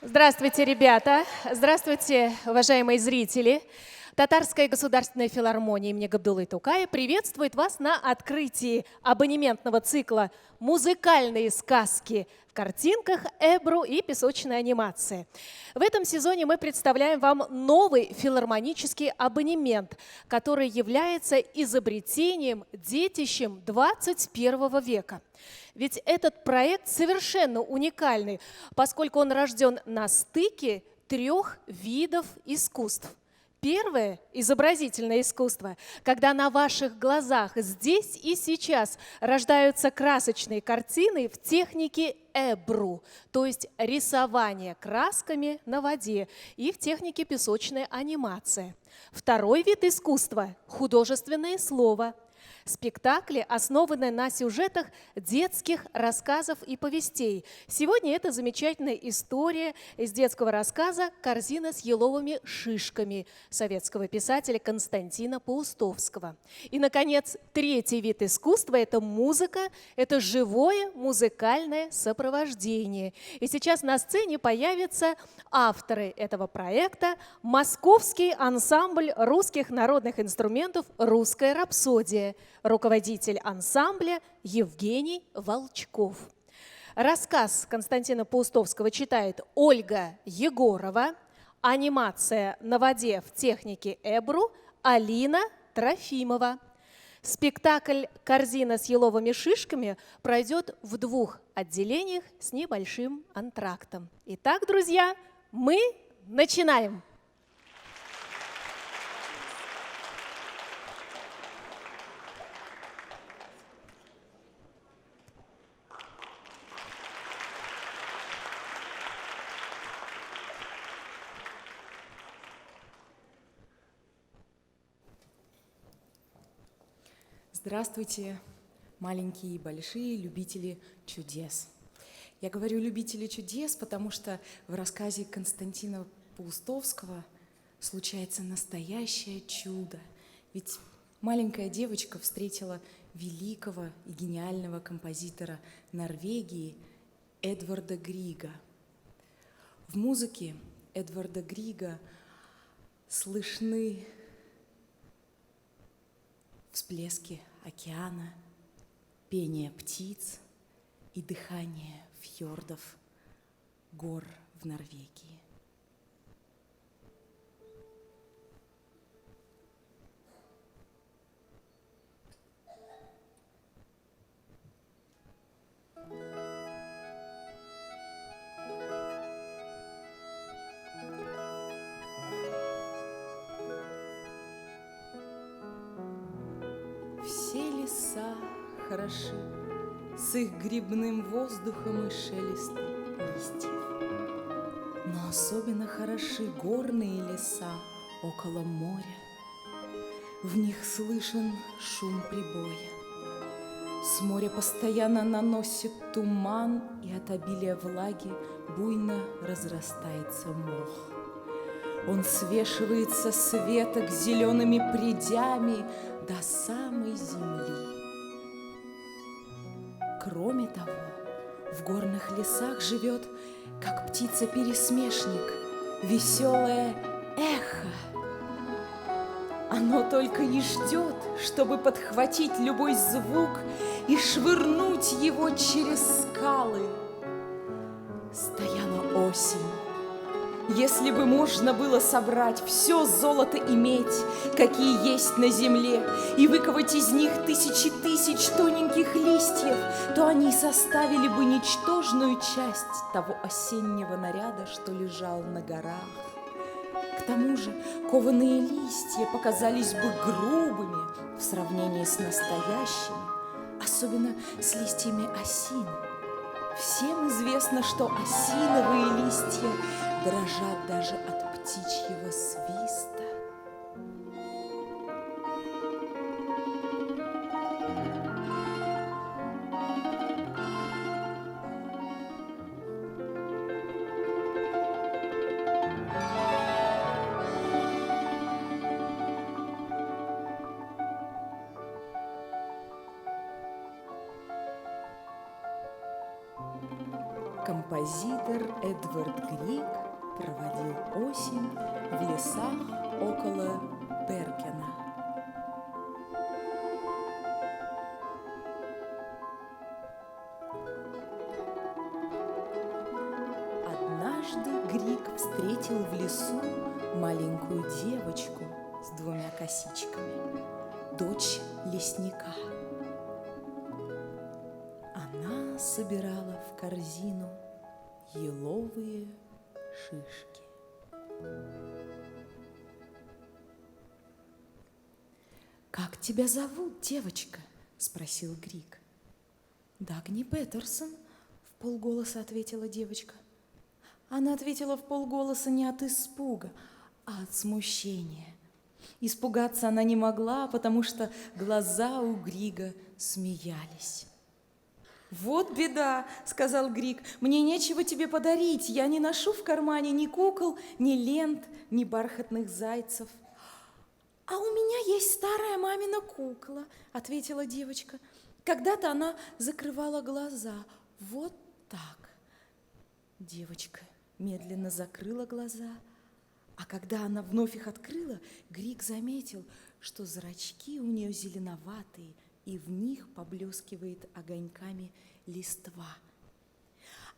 Здравствуйте, ребята! Здравствуйте, уважаемые зрители! Татарская государственная филармония имени Габдуллы Тукая приветствует вас на открытии абонементного цикла «Музыкальные сказки в картинках, Эбру и песочная анимация». В этом сезоне мы представляем вам новый филармонический абонемент, который является изобретением, детищем 21 века. Ведь этот проект совершенно уникальный, поскольку он рожден на стыке 3 видов искусств. Первое – изобразительное искусство, когда на ваших глазах здесь и сейчас рождаются красочные картины в технике эбру, то есть рисование красками на воде, и в технике песочная анимация. Второй вид искусства – художественное слово. Спектакли основаны на сюжетах детских рассказов и повестей. Сегодня это замечательная история из детского рассказа «Корзина с еловыми шишками» советского писателя Константина Паустовского. И, наконец, третий вид искусства – это музыка, это живое музыкальное сопровождение. И сейчас на сцене появятся авторы этого проекта – Московский ансамбль русских народных инструментов «Русская рапсодия», руководитель ансамбля Евгений Волчков. Рассказ Константина Паустовского читает Ольга Егорова, анимация на воде в технике эбру Алина Трофимова. Спектакль «Корзина с еловыми шишками» пройдет в 2 отделениях с небольшим антрактом. Итак, друзья, мы начинаем! Здравствуйте, маленькие и большие любители чудес. Я говорю «любители чудес», потому что в рассказе Константина Паустовского случается настоящее чудо. Ведь маленькая девочка встретила великого и гениального композитора Норвегии Эдварда Грига. В музыке Эдварда Грига слышны всплески океана, пение птиц и дыхание фьордов гор в Норвегии. Все леса хороши, с их грибным воздухом и шелестом листьев. Но особенно хороши горные леса около моря. В них слышен шум прибоя. С моря постоянно наносит туман, и от обилия влаги буйно разрастается мох. Он свешивается с веток зелеными прядями до самой земли. Кроме того, в горных лесах живет, как птица-пересмешник, веселое эхо. Оно только и ждет, чтобы подхватить любой звук и швырнуть его через скалы. Стояла осень. Если бы можно было собрать все золото и медь, какие есть на земле, и выковать из них тысячи тысяч тоненьких листьев, то они составили бы ничтожную часть того осеннего наряда, что лежал на горах. К тому же кованые листья показались бы грубыми в сравнении с настоящими, особенно с листьями осины. Всем известно, что осиновые листья дрожат даже от птичьего свиста. Композитор Эдвард Григ проводил осень в лесах около Беркена. Однажды Григ встретил в лесу маленькую девочку с двумя косичками, дочь лесника. Она собирала в корзину еловые шишки. «Как тебя зовут, девочка?» – спросил Григ. «Дагни Петерсон», – вполголоса ответила девочка. Она ответила вполголоса не от испуга, а от смущения. Испугаться она не могла, потому что глаза у Грига смеялись. «Вот беда», — сказал Григ, — «мне нечего тебе подарить. Я не ношу в кармане ни кукол, ни лент, ни бархатных зайцев». «А у меня есть старая мамина кукла», — ответила девочка. «Когда-то она закрывала глаза. Вот так». Девочка медленно закрыла глаза, а когда она вновь их открыла, Григ заметил, что зрачки у нее зеленоватые, и в них поблескивает огоньками листва.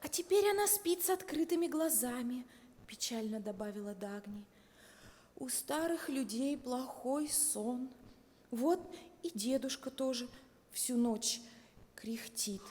«А теперь она спит с открытыми глазами», – печально добавила Дагни. «У старых людей плохой сон. Вот и дедушка тоже всю ночь кряхтит».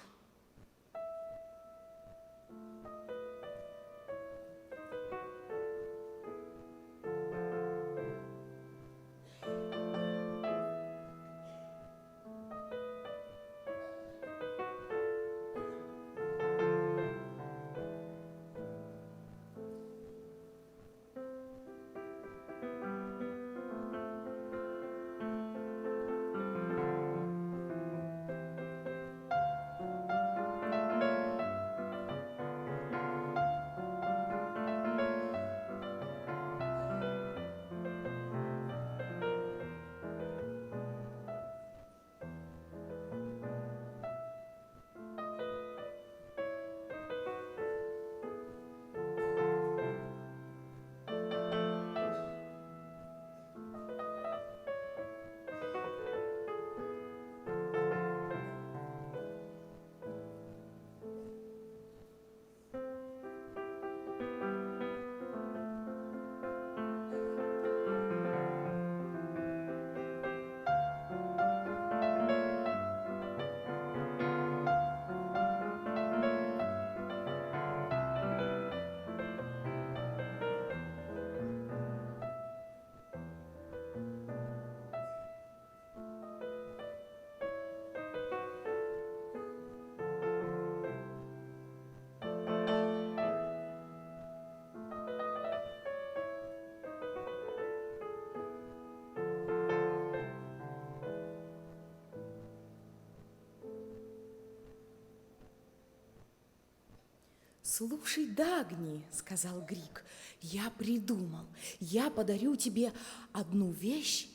«Слушай, Дагни, — сказал Григ, — я придумал. Я подарю тебе одну вещь,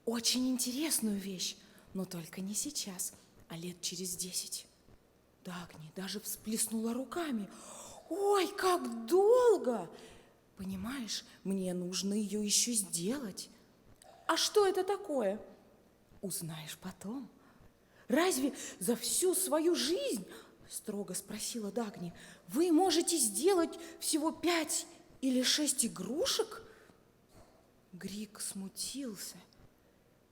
очень интересную вещь, но только не сейчас, а лет через 10. Дагни даже всплеснула руками. «Ой, как долго! Понимаешь, мне нужно ее еще сделать». «А что это такое?» «Узнаешь потом». «Разве за всю свою жизнь, — строго спросила Дагни, — вы можете сделать всего 5 или 6 игрушек?» Григ смутился.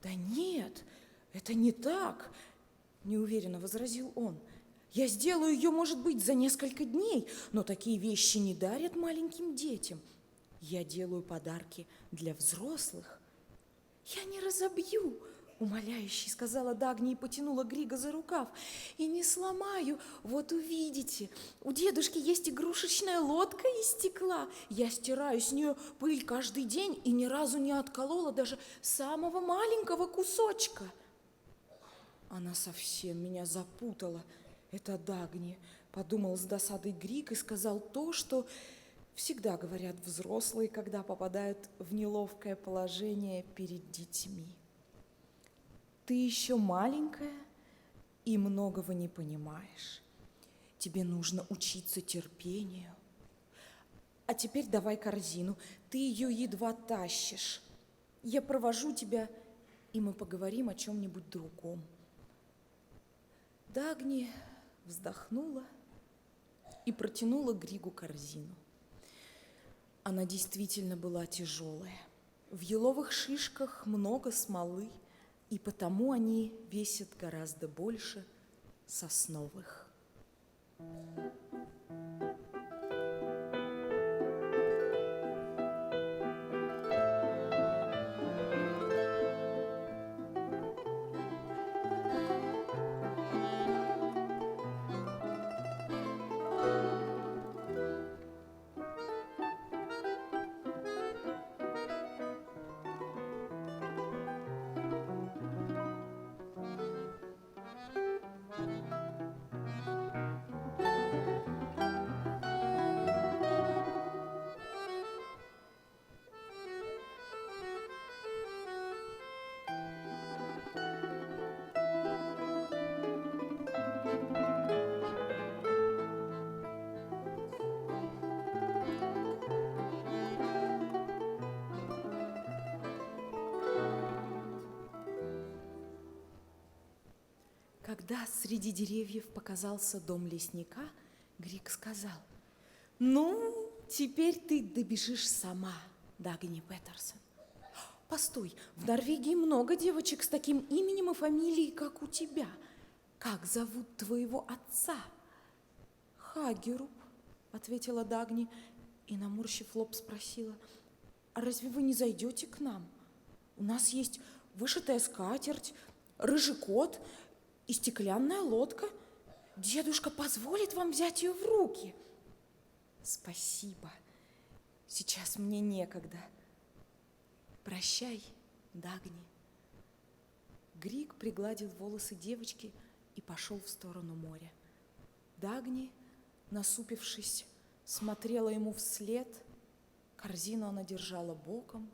«Да нет, это не так, — неуверенно возразил он. Я сделаю ее, может быть, за несколько дней, но такие вещи не дарят маленьким детям. Я делаю подарки для взрослых». «Я не разобью, — умоляюще сказала Дагни и потянула Грига за рукав, — и не сломаю. Вот увидите, у дедушки есть игрушечная лодка из стекла. Я стираю с нее пыль каждый день и ни разу не отколола даже самого маленького кусочка». «Она совсем меня запутала, это Дагни», — подумал с досадой Григ и сказал то, что всегда говорят взрослые, когда попадают в неловкое положение перед детьми. «Ты еще маленькая и многого не понимаешь. Тебе нужно учиться терпению. А теперь давай корзину, ты ее едва тащишь. Я провожу тебя, и мы поговорим о чем-нибудь другом. Дагни вздохнула и протянула Григу корзину. Она действительно была тяжелая. В еловых шишках много смолы, и потому они весят гораздо больше сосновых. Когда среди деревьев показался дом лесника, Григ сказал: «Ну, теперь ты добежишь сама, Дагни Петерсон. Постой, в Норвегии много девочек с таким именем и фамилией, как у тебя. Как зовут твоего отца?» «Хагеруп», ответила Дагни и, наморщив лоб, спросила: «А разве вы не зайдете к нам? У нас есть вышитая скатерть, рыжий кот и стеклянная лодка. Дедушка позволит вам взять ее в руки». «Спасибо. Сейчас мне некогда. Прощай, Дагни». Григ пригладил волосы девочки и пошел в сторону моря. Дагни, насупившись, смотрела ему вслед. Корзину она держала боком,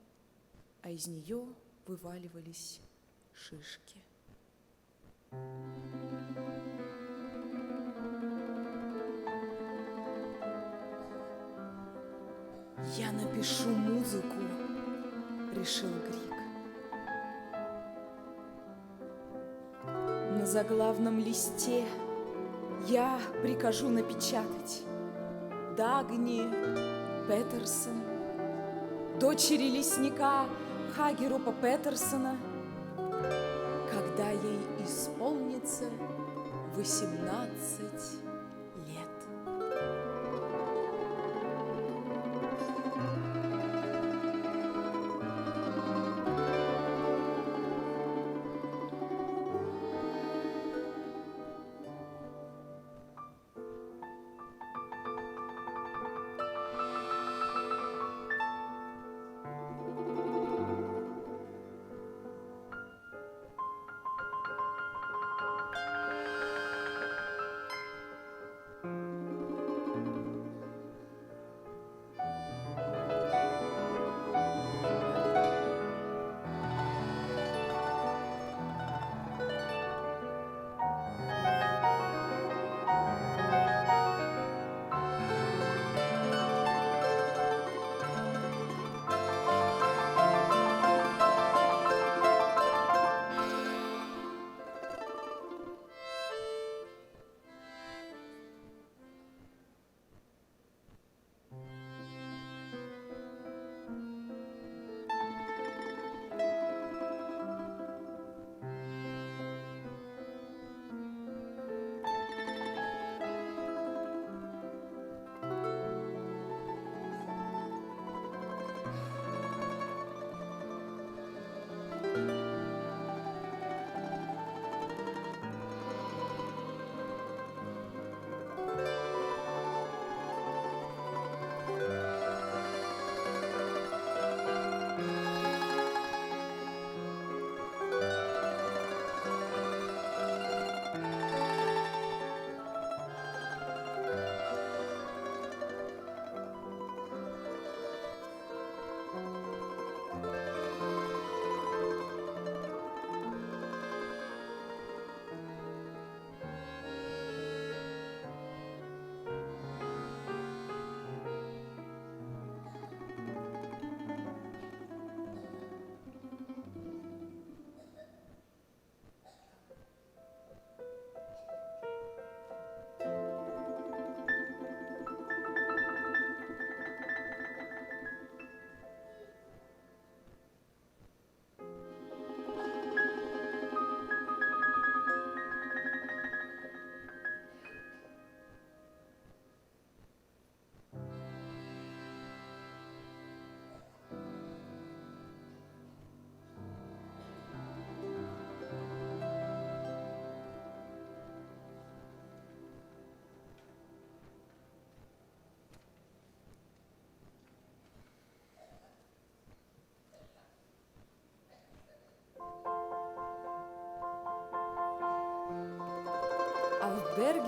а из нее вываливались шишки. «Я напишу музыку», — решил Григ. «На заглавном листе я прикажу напечатать: Дагни Петерсон, дочери лесника Хагерупа Петерсона, когда ей исполнится 18 лет».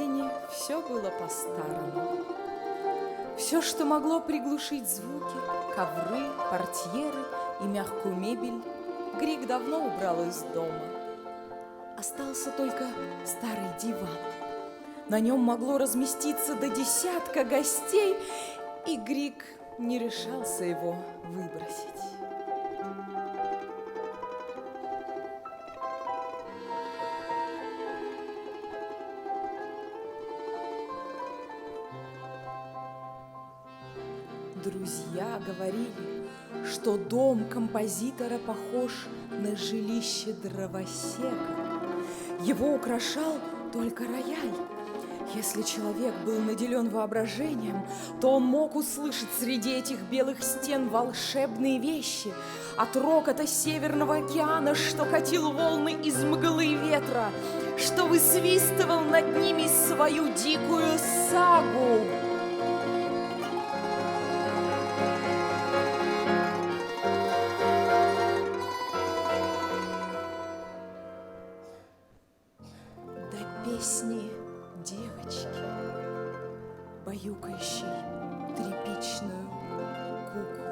Брагине все было по-старому. Все, что могло приглушить звуки, ковры, портьеры и мягкую мебель, Григ давно убрал из дома. Остался только старый диван. На нем могло разместиться до 10 гостей, и Григ не решался его выбросить. Друзья говорили, что дом композитора похож на жилище дровосека. Его украшал только рояль. Если человек был наделен воображением, то он мог услышать среди этих белых стен волшебные вещи. От рокота Северного океана, что катил волны из мглы и ветра, что высвистывал над ними свою дикую сагу. Песни девочки, баюкающей тряпичную куклу.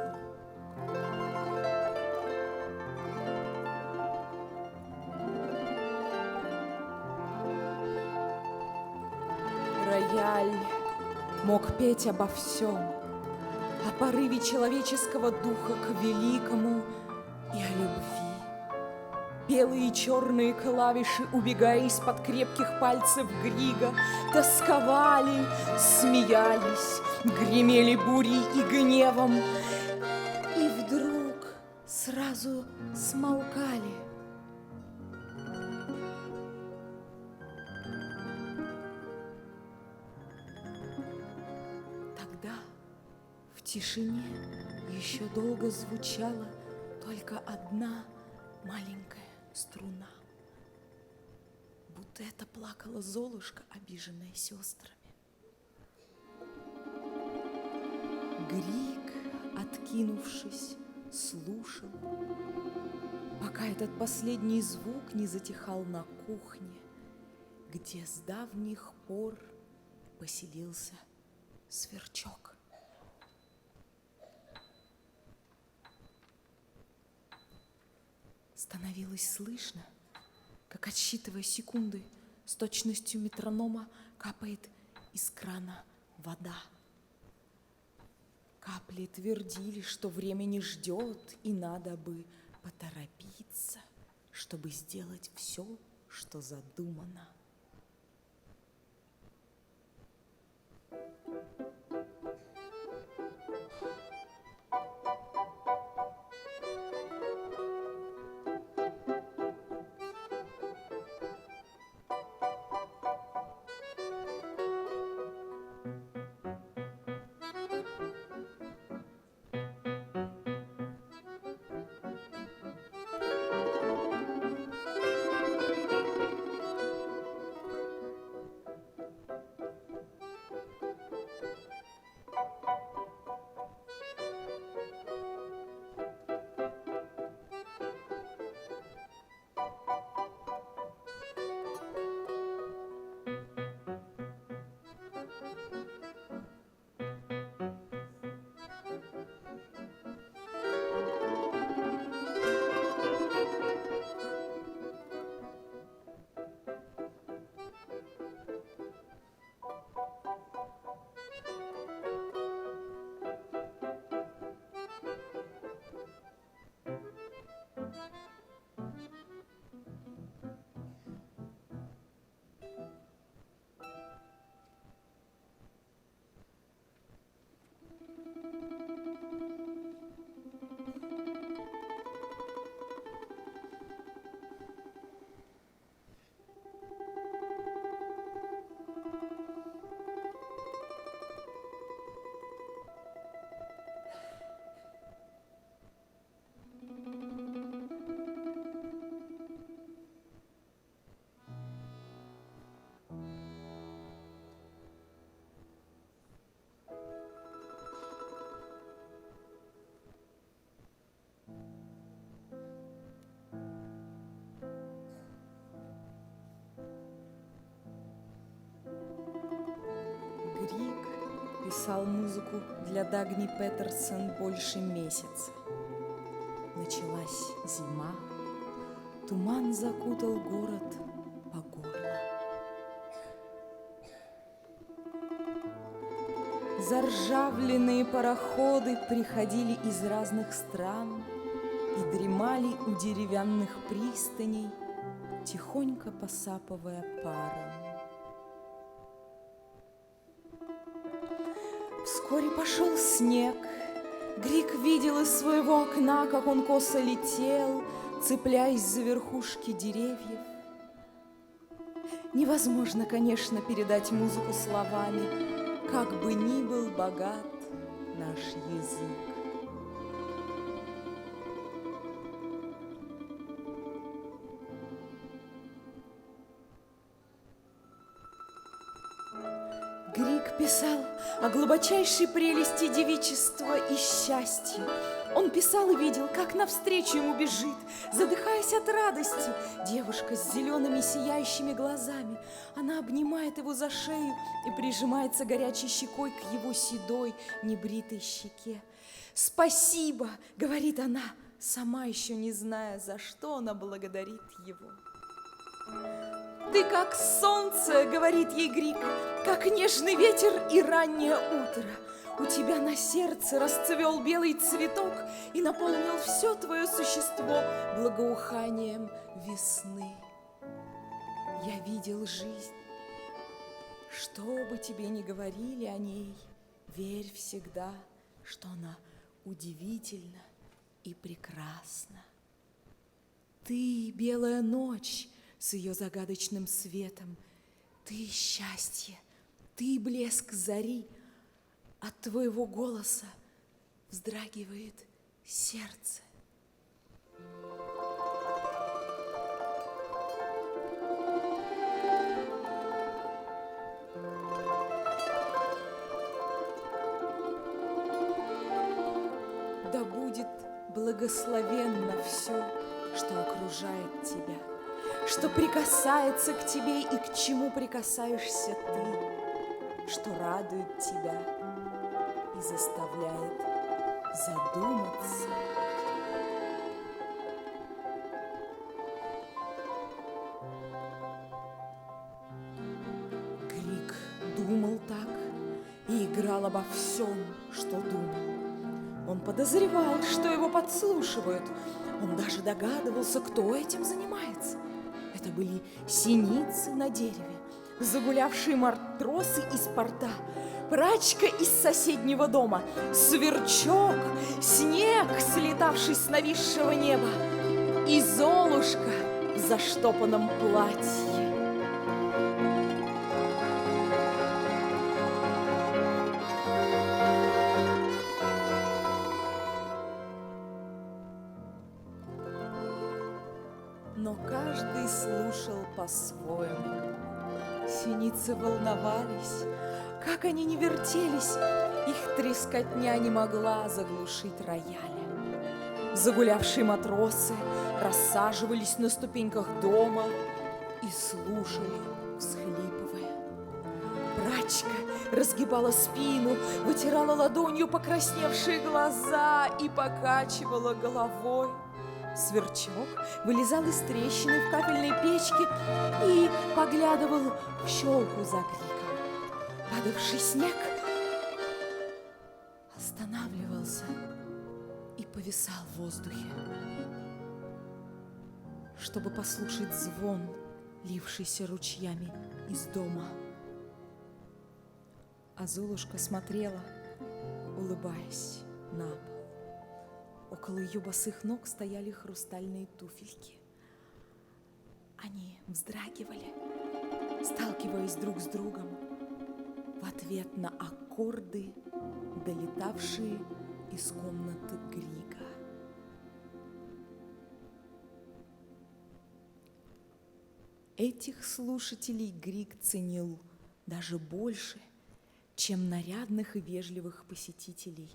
Рояль мог петь обо всем, о порыве человеческого духа к великому и о любви. Белые и черные клавиши, убегая из-под крепких пальцев Грига, тосковали, смеялись, гремели бурей и гневом, и вдруг сразу смолкали. Тогда в тишине еще долго звучала только одна маленькая струна, будто это плакала Золушка, обиженная сестрами. Григ, откинувшись, слушал, пока этот последний звук не затихал на кухне, где с давних пор поселился Сверчок. Становилось слышно, как, отсчитывая секунды, с точностью метронома капает из крана вода. Капли твердили, что время не ждет, и надо бы поторопиться, чтобы сделать все, что задумано. писал музыку для Дагни Петерсон больше месяца. Началась зима, туман закутал город по горло. Заржавленные пароходы приходили из разных стран и дремали у деревянных пристаней, тихонько посапывая паром. Вскоре пошел снег. Грик видел из своего окна, как он косо летел, цепляясь за верхушки деревьев. Невозможно, конечно, передать музыку словами, как бы ни был богат наш язык. Грик писал о глубочайшей прелести девичества и счастья. Он писал и видел, как навстречу ему бежит, задыхаясь от радости, девушка с зелеными сияющими глазами. Она обнимает его за шею и прижимается горячей щекой к его седой, небритой щеке. «Спасибо!» — говорит она, сама еще не зная, за что она благодарит его. «Ты как солнце!» — говорит ей Грик, как нежный ветер и раннее утро. У тебя на сердце расцвел белый цветок и наполнил все твое существо благоуханием весны. Я видел жизнь. Что бы тебе ни говорили о ней, верь всегда, что она удивительна и прекрасна. Ты — белая ночь с ее загадочным светом, ты — счастье, ты — блеск зари. От твоего голоса вздрагивает сердце. Да будет благословенно все, что окружает тебя, что прикасается к тебе и к чему прикасаешься ты, что радует тебя и заставляет задуматься. Грик думал так и играл обо всем, что думал. Он подозревал, что его подслушивают. Он даже догадывался, кто этим занимается. Это были синицы на дереве, загулявшие матросы из порта, прачка из соседнего дома, сверчок, снег, слетавший с нависшего неба, и Золушка в заштопанном платье. Но каждый слушал по-своему. Синицы волновались. Как они не вертелись, их трескотня не могла заглушить рояля. Загулявшие матросы рассаживались на ступеньках дома и слушали, всхлипывая. Прачка разгибала спину, вытирала ладонью покрасневшие глаза и покачивала головой. Сверчок вылезал из трещины в кафельной печке и поглядывал в щелку за Гриком. Падавший снег останавливался и повисал в воздухе, чтобы послушать звон, лившийся ручьями из дома. А Золушка смотрела, улыбаясь, на пол. Около ее босых ног стояли хрустальные туфельки. Они вздрагивали, сталкиваясь друг с другом в ответ на аккорды, долетавшие из комнаты Грика. Этих слушателей Грик ценил даже больше, чем нарядных и вежливых посетителей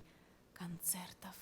концертов.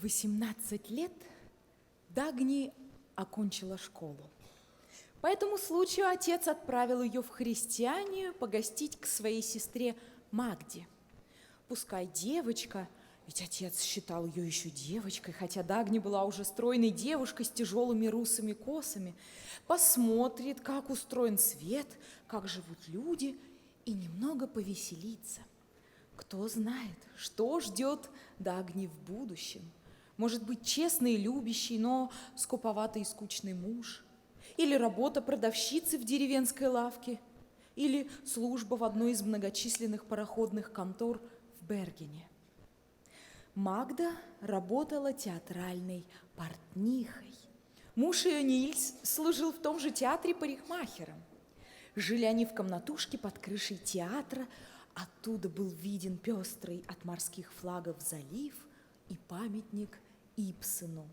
18 лет Дагни окончила школу. По этому случаю отец отправил ее в христианию погостить к своей сестре Магде. Пускай девочка, ведь отец считал ее еще девочкой, хотя Дагни была уже стройной девушкой с тяжелыми русыми косами, посмотрит, как устроен свет, как живут люди, и немного повеселится. Кто знает, что ждет Дагни в будущем. Может быть, честный и любящий, но скуповатый и скучный муж, или работа продавщицы в деревенской лавке, или служба в одной из многочисленных пароходных контор в Бергене. Магда работала театральной портнихой. Муж ее, Нильс, служил в том же театре парикмахером. Жили они в комнатушке под крышей театра. Оттуда был виден пестрый от морских флагов залив и памятник Ибсену.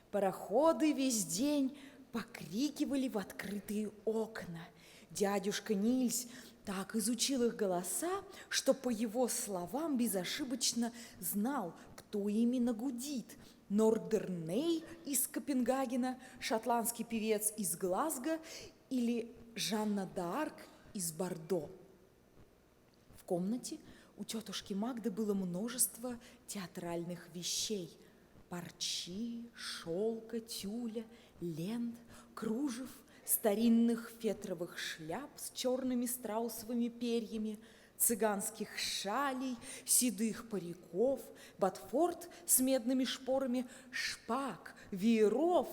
Пароходы весь день покрикивали в открытые окна. Дядюшка Нильс так изучил их голоса, что, по его словам, безошибочно знал, кто именно гудит. Нордерней из Копенгагена, шотландский певец из Глазго или Жанна д'Арк из Бордо. В комнате у тетушки Магды было множество театральных вещей: парчи, шелка, тюля, лент, кружев, старинных фетровых шляп с черными страусовыми перьями, цыганских шалей, седых париков, ботфорд с медными шпорами, шпаг, вееров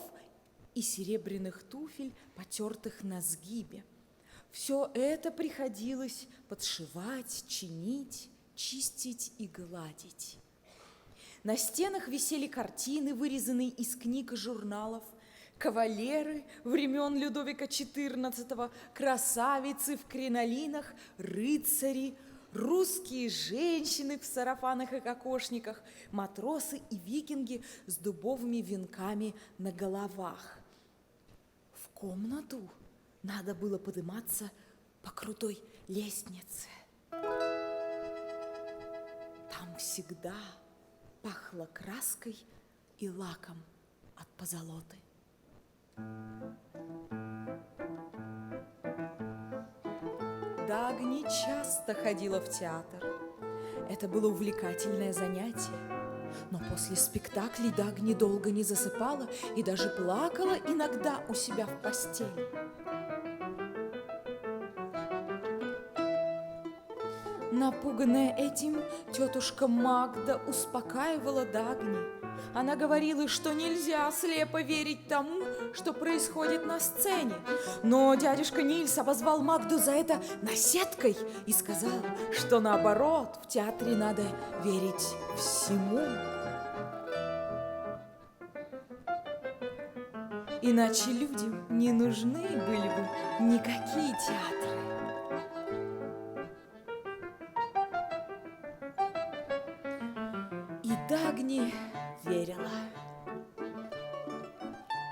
и серебряных туфель, потертых на сгибе. Все это приходилось подшивать, чинить, чистить и гладить. На стенах висели картины, вырезанные из книг и журналов, кавалеры времен Людовика XIV, красавицы в кринолинах, рыцари, русские женщины в сарафанах и кокошниках, матросы и викинги с дубовыми венками на головах. В комнату надо было подниматься по крутой лестнице. Там всегда пахло краской и лаком от позолоты. Дагни часто ходила в театр. Это было увлекательное занятие. Но после спектаклей Дагни долго не засыпала и даже плакала иногда у себя в постели. Напуганная этим, тетушка Магда успокаивала Дагни. Она говорила, что нельзя слепо верить тому, что происходит на сцене. Но дядюшка Нильс обозвал Магду за это наседкой и сказал, что наоборот, в театре надо верить всему. Иначе людям не нужны были бы никакие театры. И Дагни верила.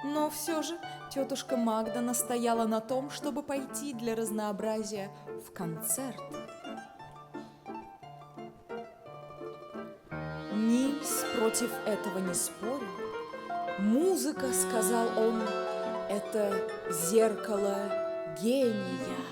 Но все же тетушка Магда настояла на том, чтобы пойти для разнообразия в концерт. Нильс против этого не спорил. Музыка, сказал он, это зеркало гения.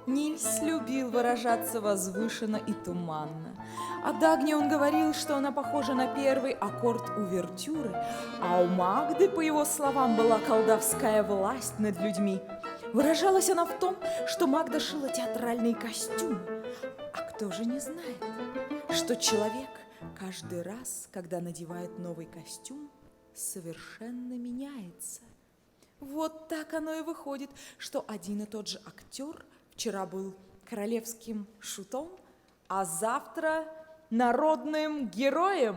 Нильс любил выражаться возвышенно и туманно. О Дагне он говорил, что она похожа на первый аккорд увертюры, а у Магды, по его словам, была колдовская власть над людьми. Выражалась она в том, что Магда шила театральные костюмы. А кто же не знает, что человек каждый раз, когда надевает новый костюм, совершенно меняется. Вот так оно и выходит, что один и тот же актер вчера был королевским шутом, а завтра народным героем.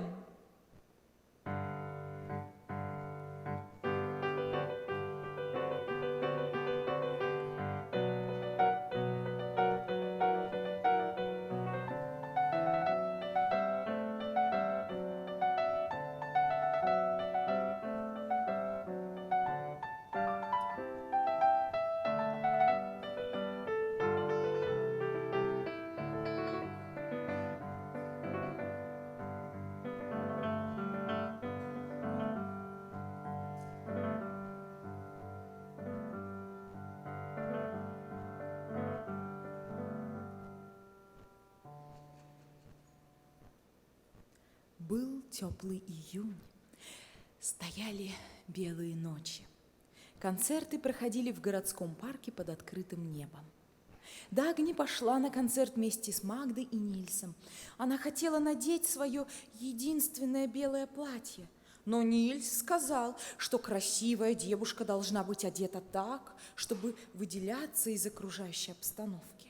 Был теплый июнь, стояли белые ночи. Концерты проходили в городском парке под открытым небом. Дагни пошла на концерт вместе с Магдой и Нильсом. Она хотела надеть свое единственное белое платье, но Нильс сказал, что красивая девушка должна быть одета так, чтобы выделяться из окружающей обстановки.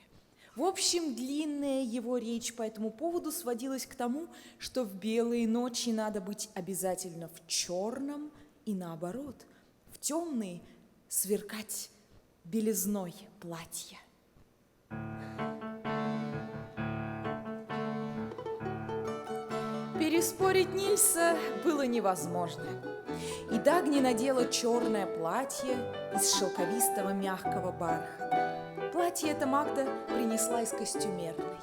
В общем, длинная его речь по этому поводу сводилась к тому, что в белые ночи надо быть обязательно в черном и наоборот, в темные сверкать белизной платья. Переспорить Нильса было невозможно. И Дагни надела черное платье из шелковистого мягкого бархата. Платье это Магда принесла из костюмерной.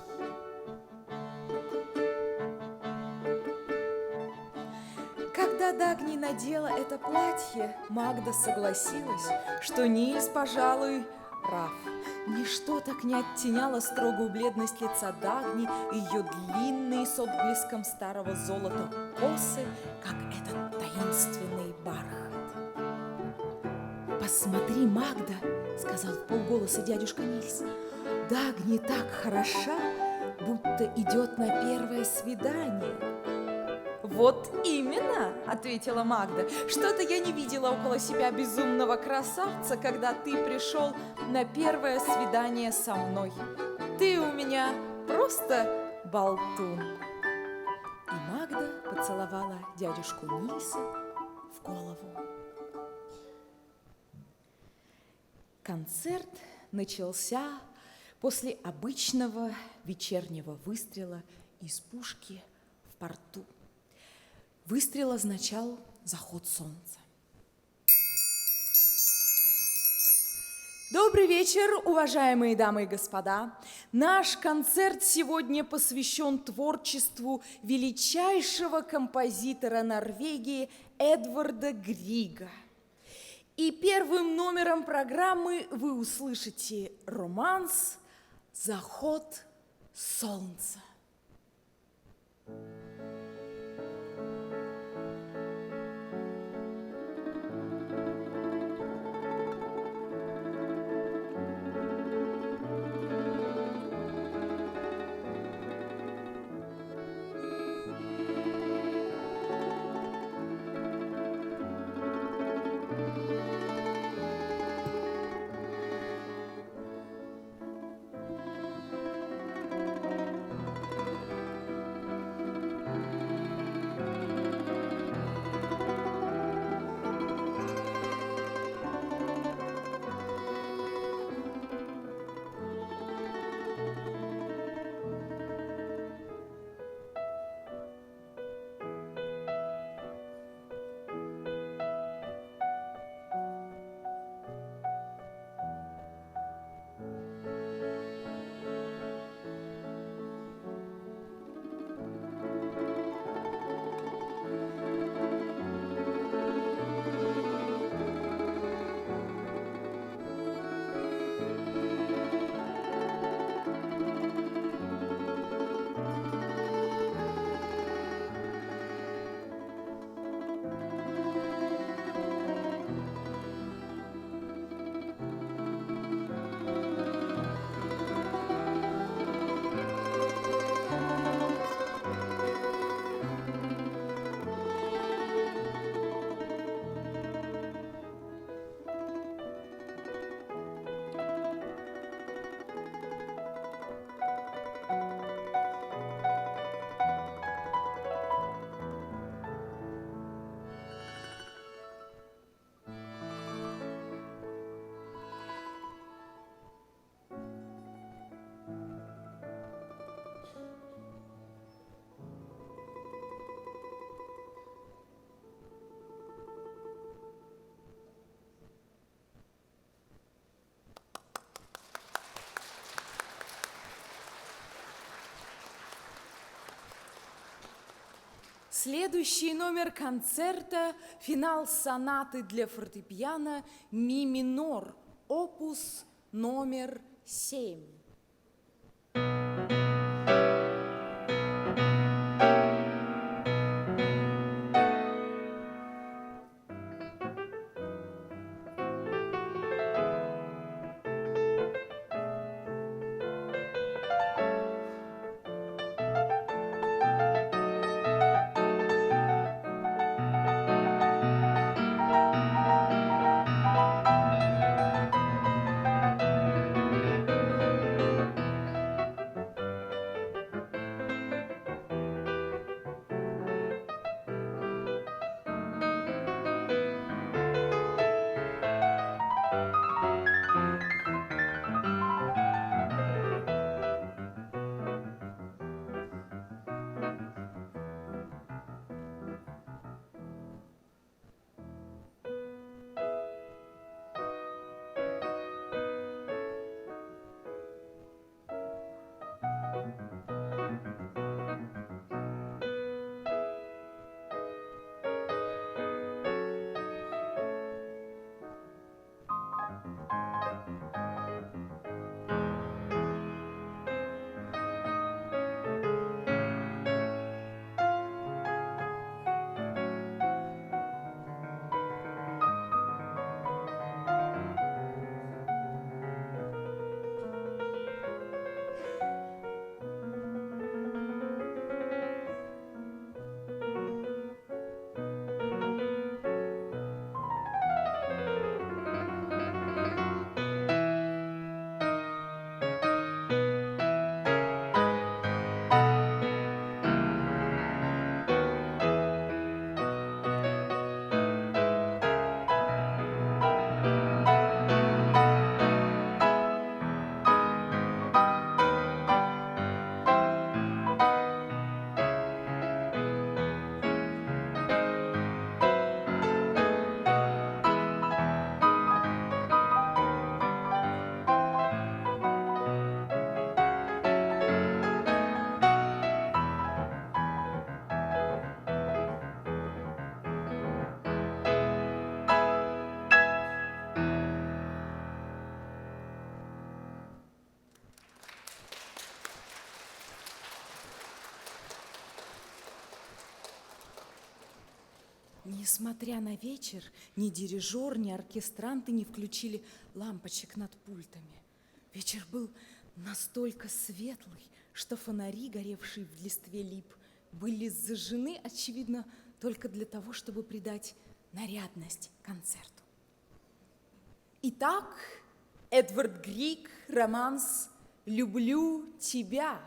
Когда Дагни надела это платье, Магда согласилась, что Нильс, пожалуй, прав. Ничто так не оттеняло строгую бледность лица Дагни и ее длинные с отблеском старого золота косы, как этот таинственный бархат. «Посмотри, Магда!» — сказал вполголоса дядюшка Нильс. «Дагни так хороша, будто идет на первое свидание». «Вот именно!» — ответила Магда. «Что-то я не видела около себя безумного красавца, когда ты пришел на первое свидание со мной. Ты у меня просто болтун». И Магда поцеловала дядюшку Нильса в голову. Концерт начался после обычного вечернего выстрела из пушки в порту. Выстрел означал заход солнца. Добрый вечер, уважаемые дамы и господа. Наш концерт сегодня посвящен творчеству величайшего композитора Норвегии Эдварда Грига. И первым номером программы вы услышите романс «Заход солнца». Следующий номер концерта – финал сонаты для фортепиано ми минор, опус номер 7. Несмотря на вечер, ни дирижер, ни оркестранты не включили лампочек над пультами. Вечер был настолько светлый, что фонари, горевшие в листве лип, были зажжены, очевидно, только для того, чтобы придать нарядность концерту. Итак, Эдвард Григ, романс «Люблю тебя».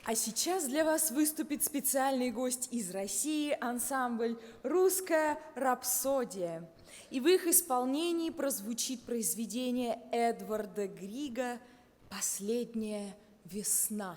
А сейчас для вас выступит специальный гость из России, ансамбль «Русская рапсодия». И в их исполнении прозвучит произведение Эдварда Грига «Последняя весна».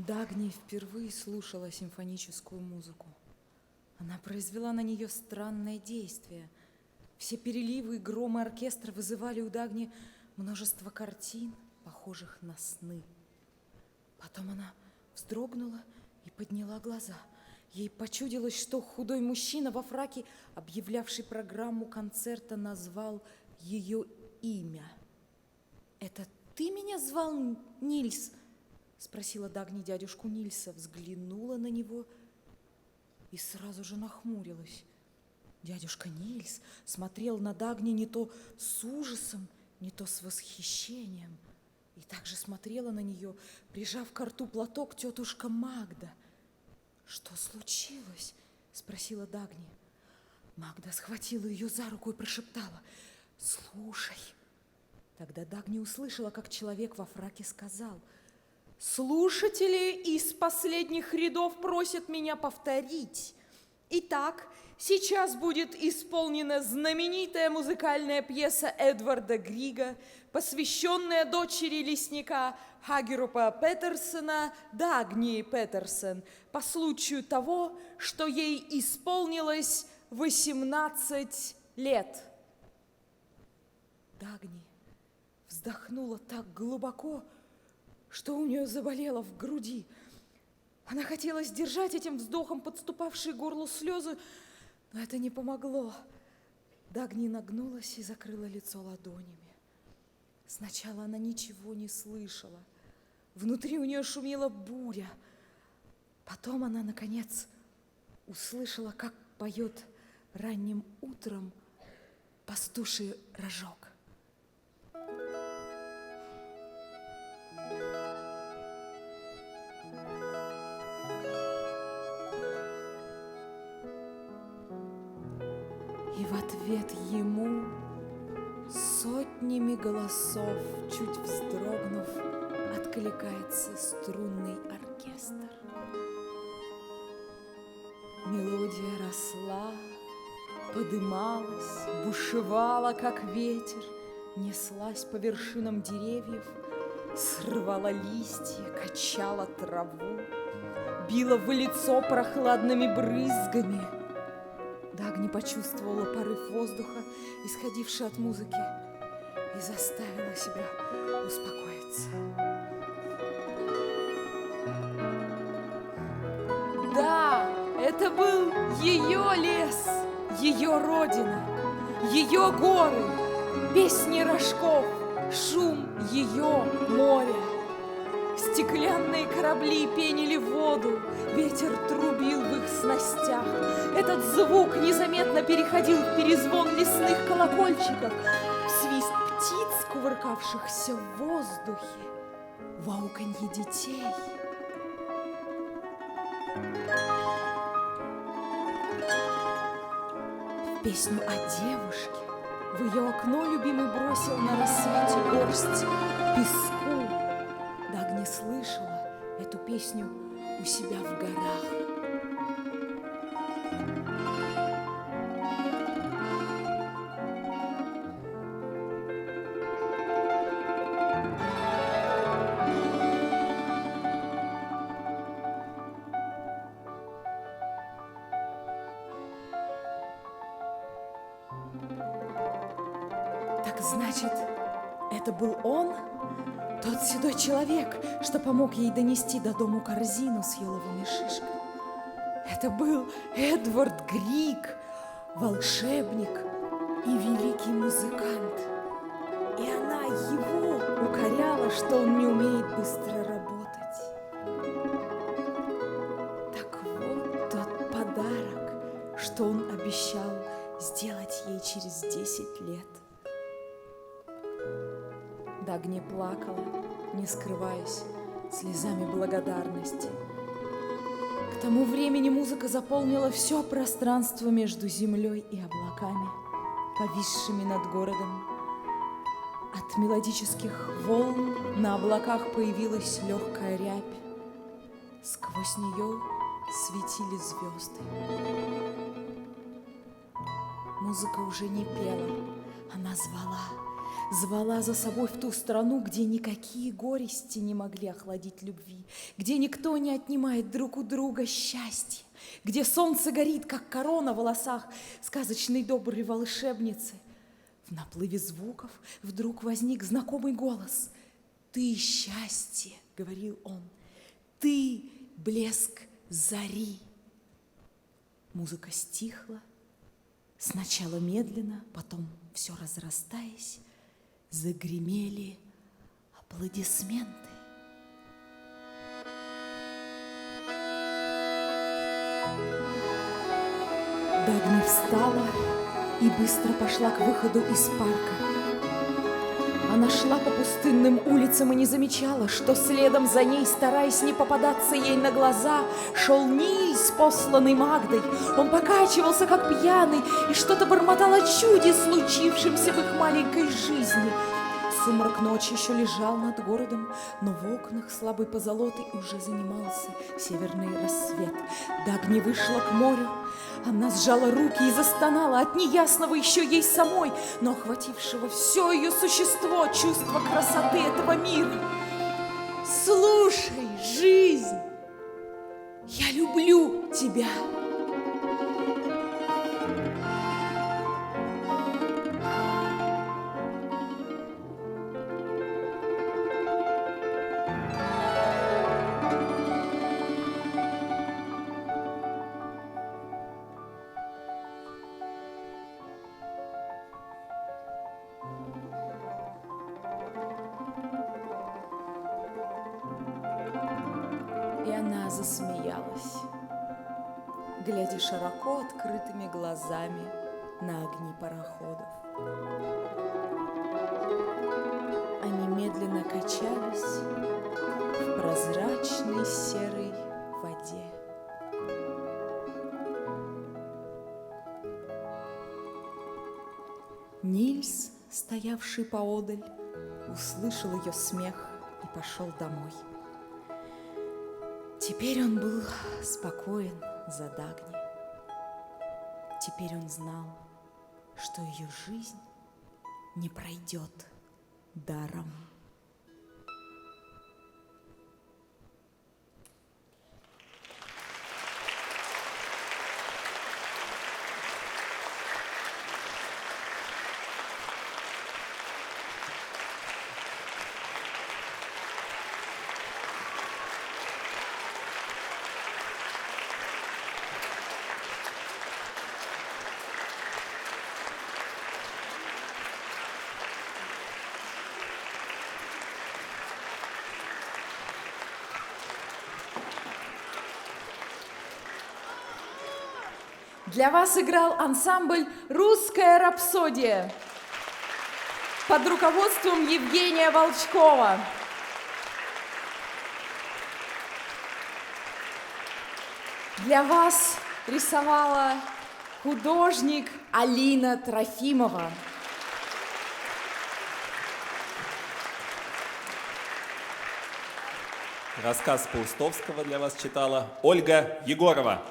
Дагни впервые слушала симфоническую музыку. Она произвела на нее странное действие. Все переливы и громы оркестра вызывали у Дагни множество картин, похожих на сны. Потом она вздрогнула и подняла глаза. Ей почудилось, что худой мужчина во фраке, объявлявший программу концерта, назвал ее имя. «Это ты меня звал, Нильс?» — спросила Дагни дядюшку Нильса, взглянула на него и сразу же нахмурилась. Дядюшка Нильс смотрел на Дагни не то с ужасом, не то с восхищением. И также смотрела на нее, прижав к рту платок, тетушка Магда. «Что случилось?» — спросила Дагни. Магда схватила ее за руку и прошептала: «Слушай». Тогда Дагни услышала, как человек во фраке сказал: «Слушатели из последних рядов просят меня повторить. Итак, сейчас будет исполнена знаменитая музыкальная пьеса Эдварда Грига, посвященная дочери лесника Хагерупа Петерсона, Дагни Петерсон, по случаю того, что ей исполнилось 18 лет». Дагни вздохнула так глубоко, что у нее заболело в груди. Она хотела сдержать этим вздохом подступавшие к горлу слезы, но это не помогло. Дагни нагнулась и закрыла лицо ладонями. Сначала она ничего не слышала. Внутри у нее шумела буря. Потом она, наконец, услышала, как поет ранним утром пастуший рожок. И в ответ ему сотнями голосов, чуть вздрогнув, откликается струнный оркестр. Мелодия росла, подымалась, бушевала, как ветер, неслась по вершинам деревьев, срывала листья, качала траву, била в лицо прохладными брызгами. Дагни почувствовала порыв воздуха, исходивший от музыки, и заставила себя успокоиться. Да, это был ее лес, ее родина, ее горы, песни рожков, шум ее моря. Стеклянные корабли пенили воду, ветер трубил в их снастях. Этот звук незаметно переходил в перезвон лесных колокольчиков, в свист птиц, кувыркавшихся в воздухе, в ауканье детей. В песню о девушке в ее окно любимый бросил на рассвете горсть песку. Дагни слышала эту песню у себя в горах. Так значит, это был он? Тот седой человек, что помог ей донести до дому корзину с еловыми шишками. Это был Эдвард Григ, волшебник и великий музыкант. И она его укоряла, что он не умеет быстро работать. Так вот тот подарок, что он обещал сделать ей через 10 лет. Дагни плакала, не скрываясь, слезами благодарности. К тому времени музыка заполнила все пространство между землей и облаками, повисшими над городом. От мелодических волн на облаках появилась легкая рябь. Сквозь нее светили звезды. Музыка уже не пела, она звала. звала за собой в ту страну, где никакие горести не могли охладить любви, где никто не отнимает друг у друга счастье, где солнце горит, как корона в волосах сказочной доброй волшебницы. В наплыве звуков вдруг возник знакомый голос. «Ты счастье», — говорил он, — «ты блеск зари». Музыка стихла, сначала медленно, потом, все разрастаясь, загремели аплодисменты. Дагни встала и быстро пошла к выходу из парка. Она шла по пустынным улицам и не замечала, что следом за ней, стараясь не попадаться ей на глаза, шел Нильс, посланный Магдой. Он покачивался, как пьяный, и что-то бормотал о чуде, случившемся в их маленькой жизни. Сумрак ночи еще лежал над городом, но в окнах слабой позолотой уже занимался северный рассвет. Дагни вышла к морю. Она сжала руки и застонала от неясного еще ей самой, но охватившего все ее существо чувство красоты этого мира. Слушай, жизнь, я люблю тебя. И она засмеялась, глядя широко открытыми глазами на огни пароходов. Они медленно качались в прозрачной серой воде. Нильс, стоявший поодаль, услышал ее смех и пошел домой. Теперь он был спокоен за Дагни. Теперь он знал, что ее жизнь не пройдет даром. Для вас играл ансамбль «Русская рапсодия» под руководством Евгения Волчкова. Для вас рисовала художник Алина Трофимова. Рассказ Паустовского для вас читала Ольга Егорова.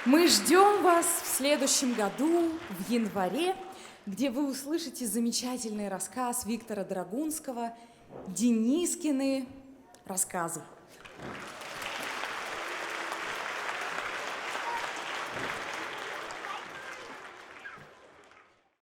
Мы ждем вас в следующем году, в январе, где вы услышите замечательный рассказ Виктора Драгунского «Денискины рассказы».